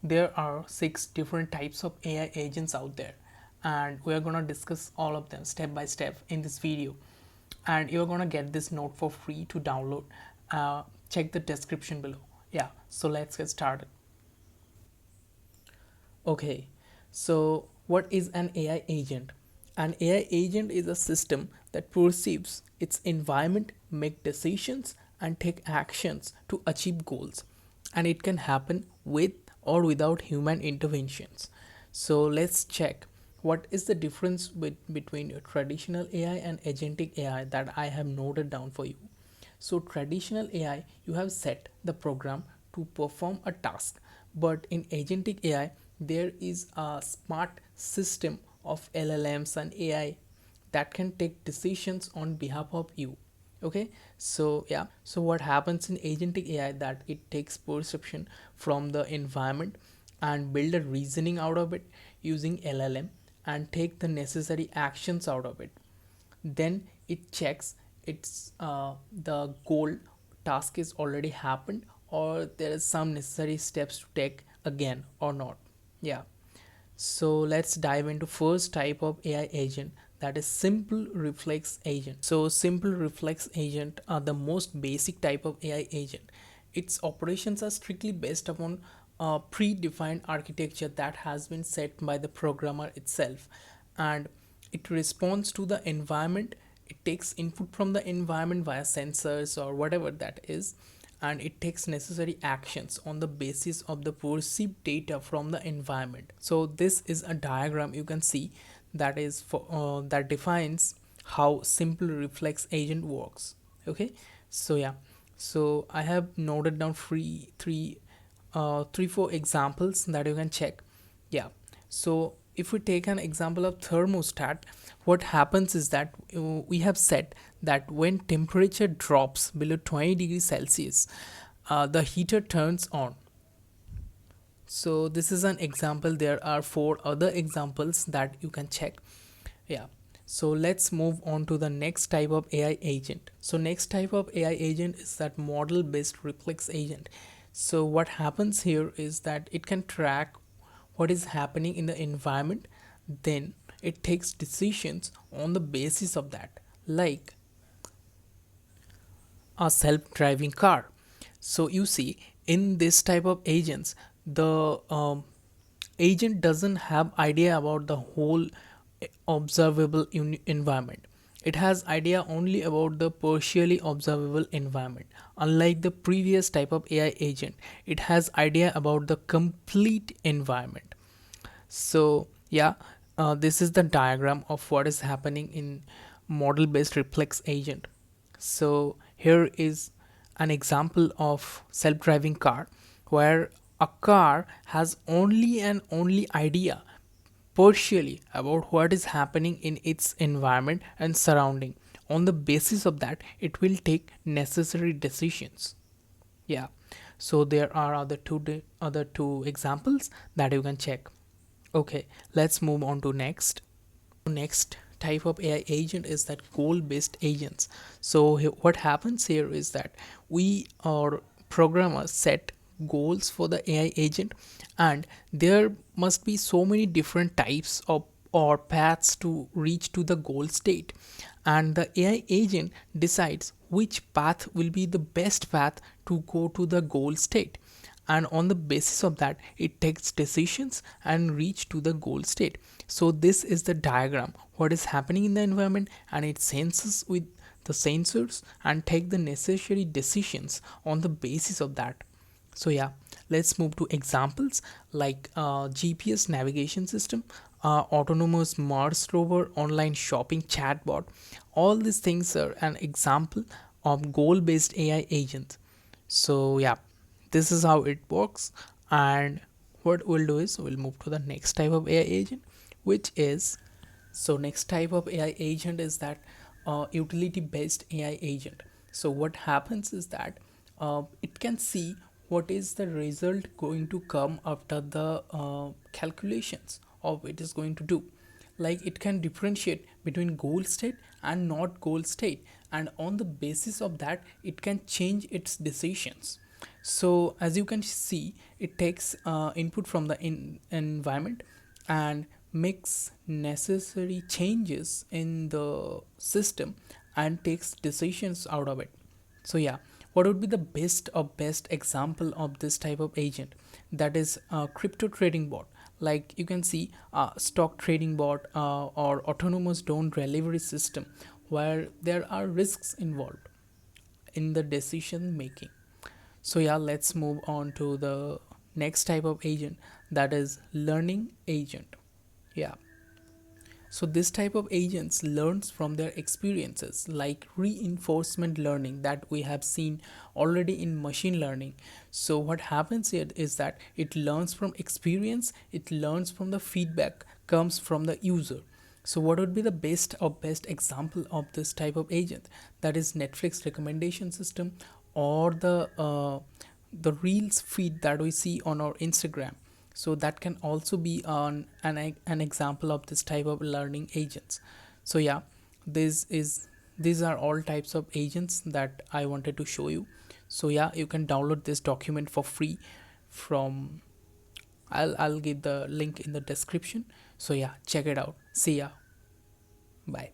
There are 6 different types of AI agents out there, and we are going to discuss all of them step by step in this video. And you're going to get this note for free to download. Check the description below. Yeah, so let's get started. Okay, so what is an AI agent? An AI agent is a system that perceives its environment, make decisions, and take actions to achieve goals. And it can happen with or without human interventions. So let's check what is the difference between your traditional AI and agentic AI that I have noted down for you. So traditional AI, you have set the program to perform a task, but in agentic AI, there is a smart system of LLMs and AI that can take decisions on behalf of you. Okay, so yeah, so what happens in agentic AI that it takes perception from the environment and build a reasoning out of it using LLM and take the necessary actions out of it. Then it checks it's the goal task is already happened or there is some necessary steps to take again or not. Yeah, so let's dive into first type of AI agent, that is simple reflex agent. So simple reflex agent are the most basic type of AI agent. Its operations are strictly based upon a predefined architecture that has been set by the programmer itself, and it responds to the environment. It takes input from the environment via sensors or whatever that is, and it takes necessary actions on the basis of the perceived data from the environment. So this is a diagram you can see that is for that defines how simple reflex agent works. Okay, so yeah, so I have noted down three four examples that you can check. Yeah, so if we take an example of thermostat, what happens is that we have said that when temperature drops below 20 degrees Celsius, the heater turns on. So this is an example. There are 4 other examples that you can check. Yeah, so let's move on to the next type of AI agent. So next type of AI agent is that model based reflex agent. So what happens here is that it can track what is happening in the environment, then it takes decisions on the basis of that, like a self-driving car. So you see, in this type of agents, the agent doesn't have idea about the whole observable environment. It has idea only about the partially observable environment. Unlike the previous type of AI agent, it has idea about the complete environment. So yeah, this is the diagram of what is happening in model based reflex agent. So here is an example of self-driving car where a car has only and only idea partially about what is happening in its environment and surrounding. On the basis of that, it will take necessary decisions. Yeah, so there are other two examples that you can check. Okay, let's move on to next type of AI agent is that goal based agents. So what happens here is that we or programmers set goals for the AI agent, and there must be so many different types of or paths to reach to the goal state, and the AI agent decides which path will be the best path to go to the goal state, and on the basis of that it takes decisions and reach to the goal state. So this is the diagram what is happening in the environment, and it senses with the sensors and take the necessary decisions on the basis of that. So yeah, let's move to examples like GPS navigation system, autonomous Mars rover, online shopping chatbot. All these things are an example of goal based AI agents. So yeah, this is how it works. And what we'll do is we'll move to the next type of AI agent, which is, so next type of AI agent is that utility based AI agent. So what happens is that it can see what is the result going to come after the calculations of it is going to do. Like it can differentiate between goal state and not goal state, and on the basis of that it can change its decisions. So as you can see, it takes input from the environment and makes necessary changes in the system and takes decisions out of it. So yeah, what would be the best example of this type of agent? That is a crypto trading bot. Like you can see a stock trading bot or autonomous drone delivery system where there are risks involved in the decision making. So yeah, let's move on to the next type of agent, that is learning agent. Yeah, so this type of agents learns from their experiences, like reinforcement learning that we have seen already in machine learning. So what happens here is that it learns from experience, it learns from the feedback comes from the user. So what would be the best example of this type of agent? That is Netflix recommendation system, or the reels feed that we see on our Instagram. So that can also be an example of this type of learning agents. So yeah, this is these are all types of agents that I wanted to show you. So yeah, you can download this document for free from, I'll give the link in the description. So yeah, check it out. See ya. Bye.